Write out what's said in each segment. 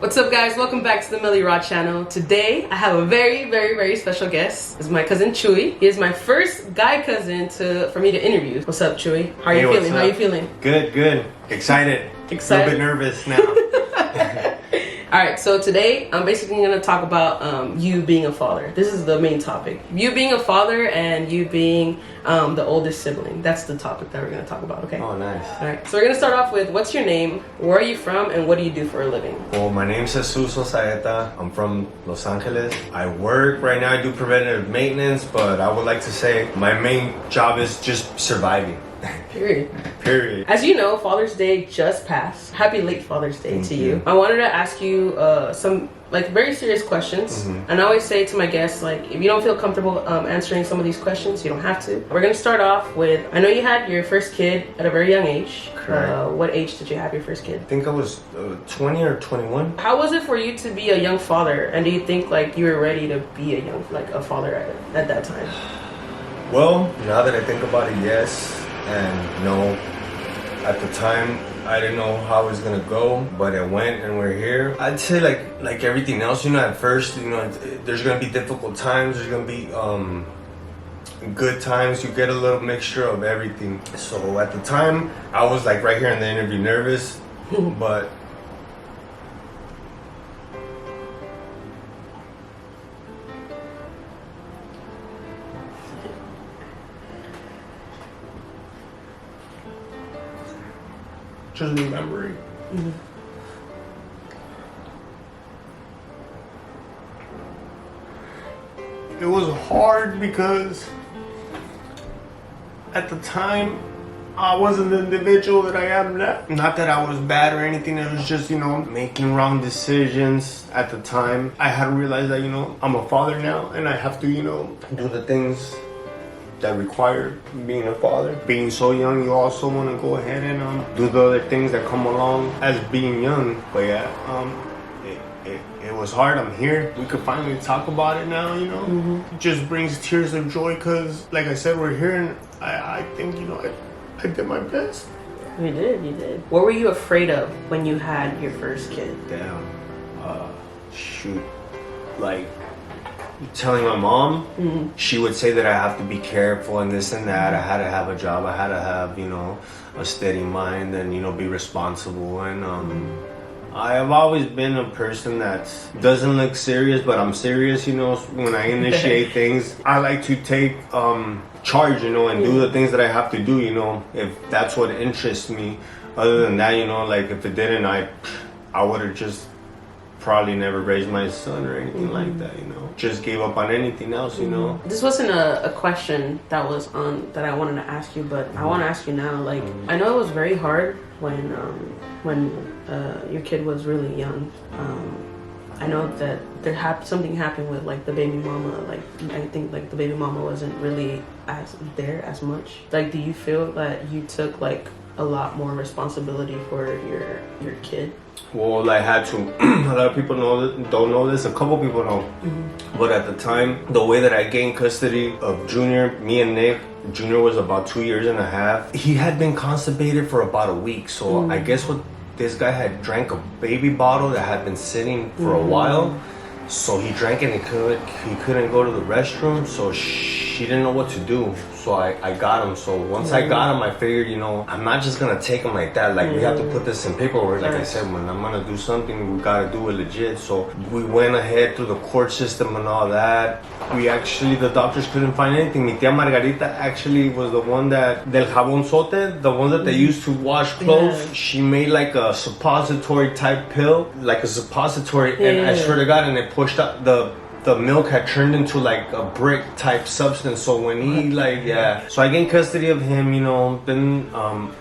What's up, guys? Welcome back to the Millie Rod channel. Today I have a very special guest. This is my cousin Chuy. He is my first guy cousin for me to interview. What's up, Chuy? How are you feeling? How are you feeling? Good. Excited. A little bit nervous now. Alright, so today I'm basically going to talk about you being a father. This is the main topic. You being a father and you being the oldest sibling. That's the topic that we're going to talk about, okay? Oh, nice. Alright, so we're going to start off with what's your name, where are you from, and what do you do for a living? Well, my name's Ozaeta. I'm from Los Angeles. I work right now. I do preventative maintenance, but I would like to say my main job is just surviving. Period. As you know, Father's Day just passed. Happy late Father's Day to you. I wanted to ask you some very serious questions. And I always say to my guests, if you don't feel comfortable answering some of these questions, you don't have to. We're gonna start off with, I know you had your first kid at a very young age. Correct. What age did you have your first kid? I think I was 20 or 21. How was it for you to be a young father? And do you think you were ready to be a father at that time? Well, now that I think about it, yes. And no, at the time I didn't know how it was gonna go, but it went and we're here. I'd say like everything else, at first, there's gonna be difficult times, there's gonna be good times. You get a little mixture of everything. So at the time I was right here in the interview nervous, but just remembering. It was hard because at the time I wasn't the individual that I am now. Not that I was bad or anything, it was just, making wrong decisions at the time. I had to realize that, I'm a father now and I have to, do the things that require being a father. Being so young, you also want to go ahead and do the other things that come along as being young. But yeah, it was hard. I'm here. We could finally talk about it now, It just brings tears of joy because, like I said, we're here and I think, I did my best. You did. What were you afraid of when you had your first kid? Damn. Shoot. Telling my mom, she would say that I have to be careful and this and that. I had to have a job. I had to have, a steady mind and, be responsible. And I have always been a person that doesn't look serious, but I'm serious, when I initiate things. I like to take charge, and do the things that I have to do, if that's what interests me. Other than that, if it didn't, I would have just probably never raised my son or anything like that, Just gave up on anything else, This wasn't a question that I wanted to ask you, but I want to ask you now. I know it was very hard when your kid was really young. I know that something happened with the baby mama. I think the baby mama wasn't really there as much. Do you feel that you took a lot more responsibility for your kid? Well, I had to. A lot of people don't know this. A couple people know. But at the time, the way that I gained custody of Junior, me and Nick, Junior was about 2 years and a half. He had been constipated for about a week. So I guess this guy had drank a baby bottle that had been sitting for a while. So he drank it and he couldn't go to the restroom. So she didn't know what to do. So I got him. So once I got him, I figured, I'm not just gonna take him like that. We have to put this in paperwork. Like I said, when I'm gonna do something, we gotta do it legit. So we went ahead through the court system and all that. The doctors couldn't find anything. Mi tia Margarita actually was the one del jabonzote, the one that they used to wash clothes. Yeah. She made a suppository type pill, a suppository, and I swear to God, and it pushed up the milk had turned into a brick type substance. So when he so I gained custody of him, then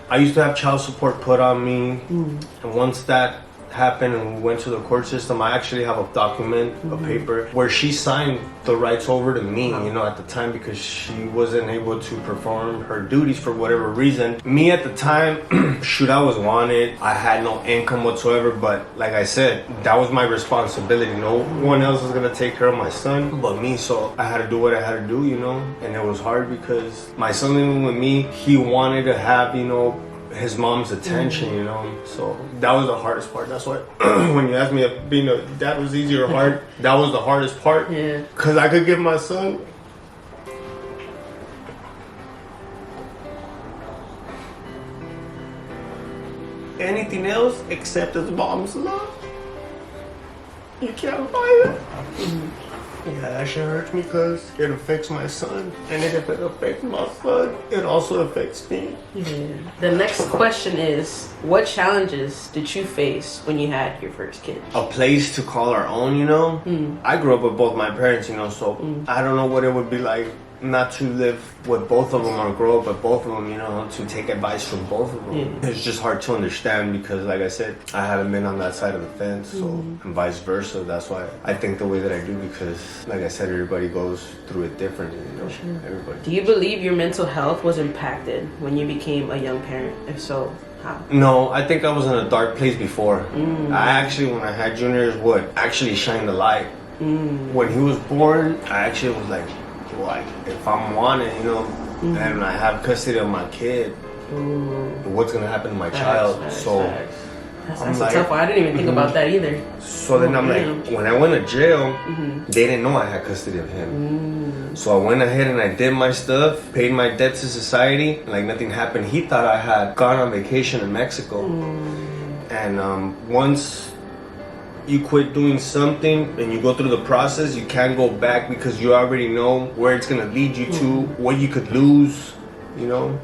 I used to have child support put on me. And once that happened and we went to the court system, I actually have a document, a paper, where she signed the rights over to me, at the time, because she wasn't able to perform her duties for whatever reason. Me at the time, I was wanted. I had no income whatsoever, but like I said, that was my responsibility. No one else was gonna take care of my son but me, so I had to do what I had to do, and it was hard because my son living with me, he wanted to have, his mom's attention, you know. So that was the hardest part. That's why when you asked me if being a dad was easy or hard, that was the hardest part. Yeah. Because I could give my son anything else except his mom's love. You can't buy that. Yeah, that shit hurts me because it affects my son. And if it affects my son, it also affects me. Yeah. The next question is, what challenges did you face when you had your first kid? A place to call our own, you know? I grew up with both my parents, you know, so I don't know what it would be like not to live with both of them or grow up with both of them, you know, to take advice from both of them. It's just hard to understand because, like I said, I haven't been on that side of the fence, so and vice versa. That's why I think the way that I do because, like I said, everybody goes through it differently, you know, everybody. Do you believe your mental health was impacted when you became a young parent? If so, how? No, I think I was in a dark place before. I actually, when I had Junior, would actually shine the light. When he was born, I actually was like if I'm wanted, you know, and I have custody of my kid, what's gonna happen to my child? That's I'm a tough one. I didn't even think about that either. So then I'm like, when I went to jail, they didn't know I had custody of him. So I went ahead and I did my stuff, paid my debt to society, like nothing happened. He thought I had gone on vacation in Mexico. And once you quit doing something and you go through the process, you can't go back because you already know where it's going to lead you to, what you could lose, you know.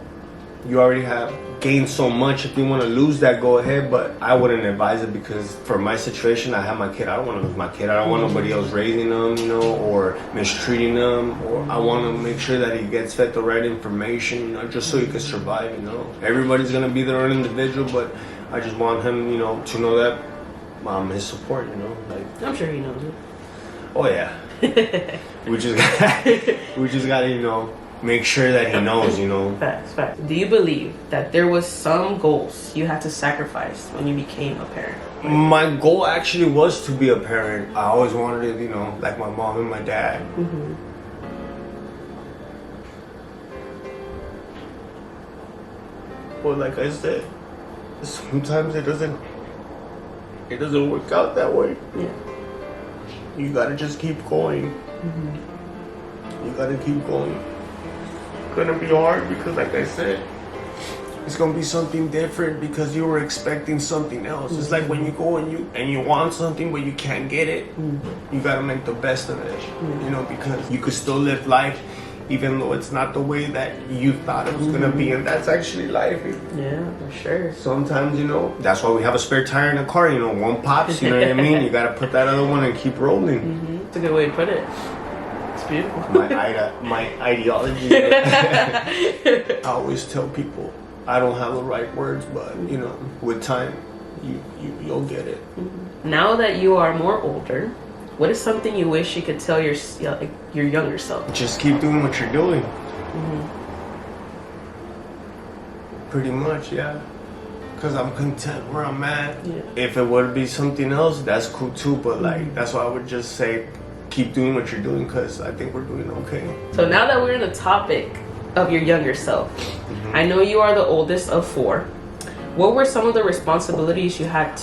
You already have gained so much. If you want to lose that, go ahead, but I wouldn't advise it because for my situation, I have my kid. I don't want to lose my kid. I don't want nobody else raising them, you know, or mistreating them, or I want to make sure that he gets fed the right information, you know, just so he can survive, you know. Everybody's going to be their own individual, but I just want him, you know, to know that his support, you know, like I'm sure he knows it. Oh yeah. we just gotta, you know, make sure that he knows, you know. Facts. Do you believe that there was some goals you had to sacrifice when you became a parent? My goal actually was to be a parent. I always wanted it, you know, like my mom and my dad. But like I said, sometimes it doesn't work out that way. Yeah. You gotta just keep going. You gotta keep going. It's gonna be hard because, like I said, it's gonna be something different because you were expecting something else. It's like when you go and you want something but you can't get it. You gotta make the best of it. You know, because you could still live life even though it's not the way that you thought it was gonna be, and that's actually life. Yeah, for sure. Sometimes, you know, that's why we have a spare tire in the car, you know, one pops, you know what I mean? You gotta put that other one and keep rolling. It's a good way to put it. It's beautiful. My ideology. I always tell people, I don't have the right words, but, you know, with time, you'll get it. Now that you are more older, what is something you wish you could tell your younger self? Just keep doing what you're doing. Pretty much, yeah. Because I'm content where I'm at. Yeah. If it would be something else, that's cool too. But like, that's why I would just say, keep doing what you're doing because I think we're doing okay. So now that we're in the topic of your younger self, I know you are the oldest of 4. What were some of the responsibilities you had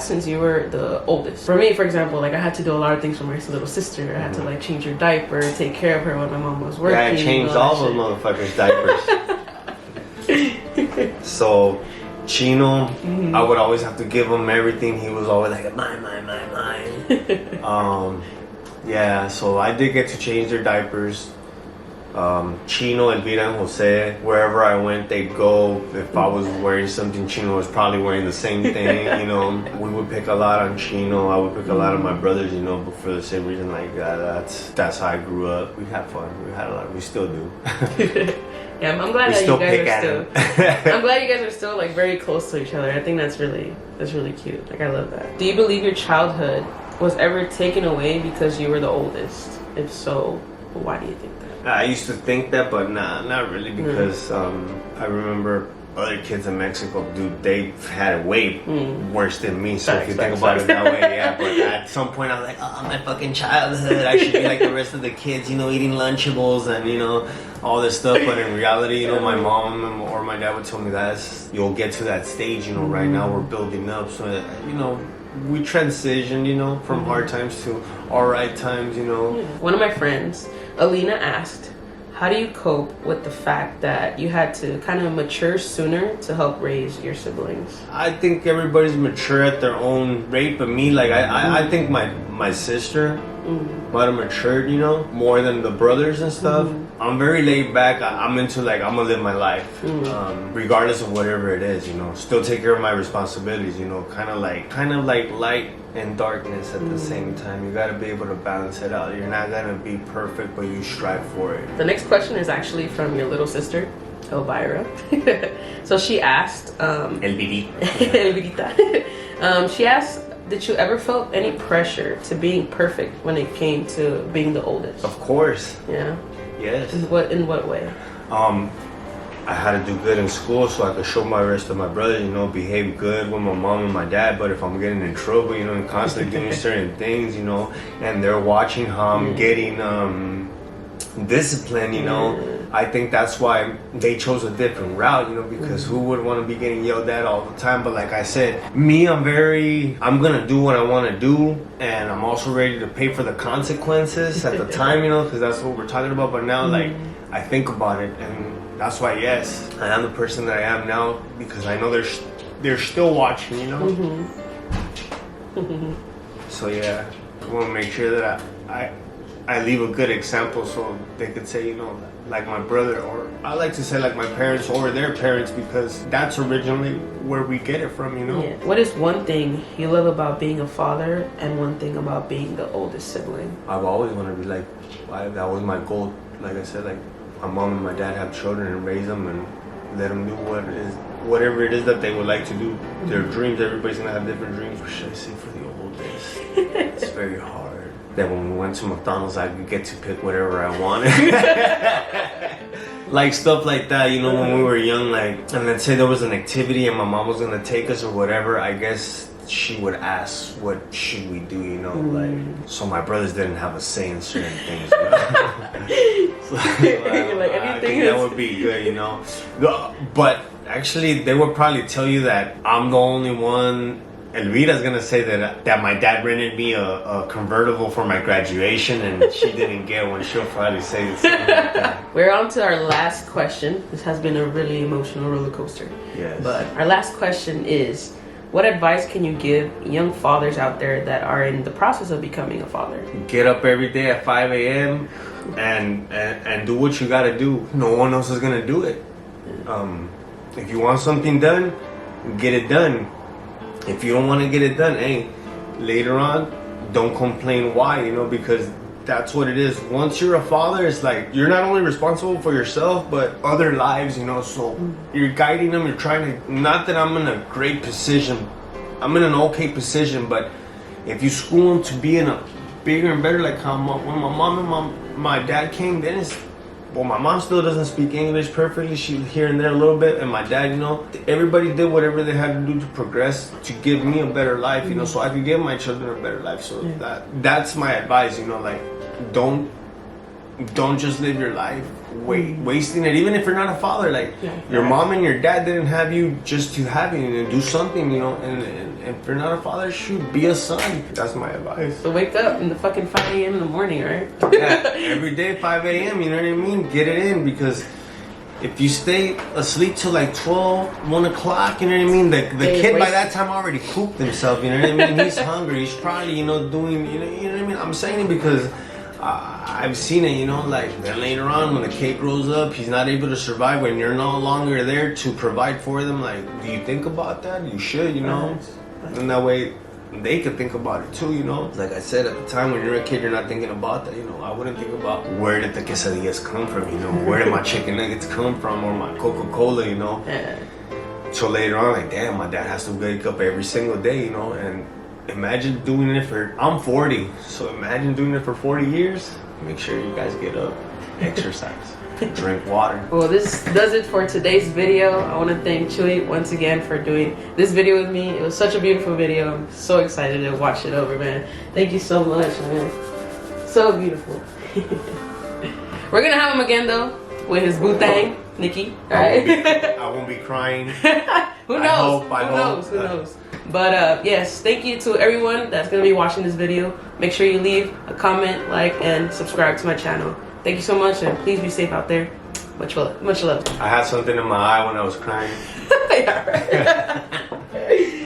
since you were the oldest? For me, for example, like I had to do a lot of things for my little sister. I had to like change her diaper, take care of her when my mom was working. Yeah, I changed all those motherfuckers' diapers. So Chino, I would always have to give him everything. He was always like, mine. Yeah, so I did get to change their diapers. Chino, Elvira, and Jose, wherever I went, they'd go. If I was wearing something, Chino was probably wearing the same thing, you know. We would pick a lot on Chino. I would pick a lot of my brothers, you know, but for the same reason, like that's how I grew up. We had fun. We had a lot. We still do. Yeah, I'm glad that you guys are still. I'm glad you guys are still like very close to each other. I think that's really cute. Like I love that. Do you believe your childhood was ever taken away because you were the oldest? If so, why do you think that? I used to think that, but nah, not really, because I remember other kids in Mexico, dude, they had it way worse than me. So if you think Facts. about it that way, yeah. But at some point, I was like, oh, my fucking childhood. I should be like the rest of the kids, you know, eating Lunchables and, you know, all this stuff. But in reality, you know, my mom or my dad would tell me that you'll get to that stage, you know. Right now we're building up, so you know, we transitioned, you know, from hard times to alright times, you know. One of my friends, Alina, asked, how do you cope with the fact that you had to kind of mature sooner to help raise your siblings? I think everybody's mature at their own rate, but me, like, I think my sister might have matured, you know, more than the brothers and stuff. I'm very laid back. I'm into, like, I'm gonna live my life, regardless of whatever it is, you know. Still take care of my responsibilities, you know, kind of like light and darkness at the same time. You gotta be able to balance it out. You're not gonna be perfect, but you strive for it. The next question is actually from your little sister, Elvira. So she asked, Elvirita. She asked, did you ever felt any pressure to being perfect when it came to being the oldest? Of course. Yeah. Yes. In what way? I had to do good in school so I could show my rest of my brothers, you know, behave good with my mom and my dad. But if I'm getting in trouble, you know, and constantly doing certain things, you know, and they're watching how I'm getting disciplined, you know, I think that's why they chose a different route, you know, because who would want to be getting yelled at all the time? But like I said, me, I'm gonna do what I want to do, and I'm also ready to pay for the consequences at the time, you know, because that's what we're talking about. But now, like, I think about it, and that's why, yes, I am the person that I am now, because I know they're still watching, you know. So yeah, I want to make sure that I leave a good example so they could say, you know, like my brother, or I like to say like my parents or their parents, because that's originally where we get it from, you know. Yeah. What is one thing you love about being a father and one thing about being the oldest sibling? I've always wanted to be like, that was my goal. Like I said, like my mom and my dad have children and raise them and let them do whatever it is that they would like to do. Their dreams, everybody's gonna have different dreams. What should I say for the oldest? It's very hard. That when we went to McDonald's, I could get to pick whatever I wanted. Like stuff like that, you know, when we were young, like, and let's say there was an activity and my mom was gonna take us or whatever, I guess she would ask, what should we do, you know, like, so my brothers didn't have a say in certain things, you know? So, I think that would be good, you know. But actually, they would probably tell you that I'm the only one. Elvira's gonna say that my dad rented me a convertible for my graduation and she didn't get one. She'll probably say something like that. We're on to our last question. This has been a really emotional roller coaster. Yes. But our last question is, what advice can you give young fathers out there that are in the process of becoming a father? Get up every day at 5 a.m. and do what you gotta do. No one else is gonna do it. If you want something done, get it done. If you don't want to get it done, hey, later on, don't complain why, you know, because that's what it is. Once you're a father, it's like you're not only responsible for yourself, but other lives, you know, so you're guiding them, you're trying to, not that I'm in a great position, I'm in an okay position, but if you school them to be in a bigger and better, like how when my mom and my dad came, then it's, well, my mom still doesn't speak English perfectly. She here and there a little bit, and my dad, you know, everybody did whatever they had to do to progress to give me a better life, you know, so I could give my children a better life. So that's my advice, you know, like don't just live your life wasting it. Even if you're not a father, like your mom and your dad didn't have you just to have you, and do something, you know, and if you're not a father, shoot, be a son. That's my advice. So wake up in the fucking 5 a.m. in the morning, right? Yeah, every day 5 a.m., you know what I mean? Get it in, because if you stay asleep till like 12, 1 o'clock, you know what I mean? The kid by that time already pooped himself, you know what I mean? He's hungry, he's probably, you know, doing, you know what I mean? I'm saying it because I've seen it, you know, like then later on when the kid grows up, he's not able to survive when you're no longer there to provide for them. Like, do you think about that? You should, you know? And that way they could think about it too, you know? Like I said, at the time when you're a kid, you're not thinking about that, you know? I wouldn't think about where did the quesadillas come from, you know? Where did my chicken nuggets come from, or my Coca-Cola, you know? So later on, like, damn, my dad has to wake up every single day, you know? And imagine doing it I'm 40, so imagine doing it for 40 years. Make sure you guys get up, exercise. Drink water. Well, this does it for today's video. I want to thank Chuy once again for doing this video with me. It was such a beautiful video. I'm so excited to watch it over, man. Thank you so much, man. So beautiful. We're gonna have him again though with his boo thang, Nikki. All right. I won't be crying. Who knows? Who knows? But yes, thank you to everyone that's gonna be watching this video. Make sure you leave a comment, like, and subscribe to my channel. Thank you so much, and please be safe out there. Much love. I had something in my eye when I was crying. Yeah, right.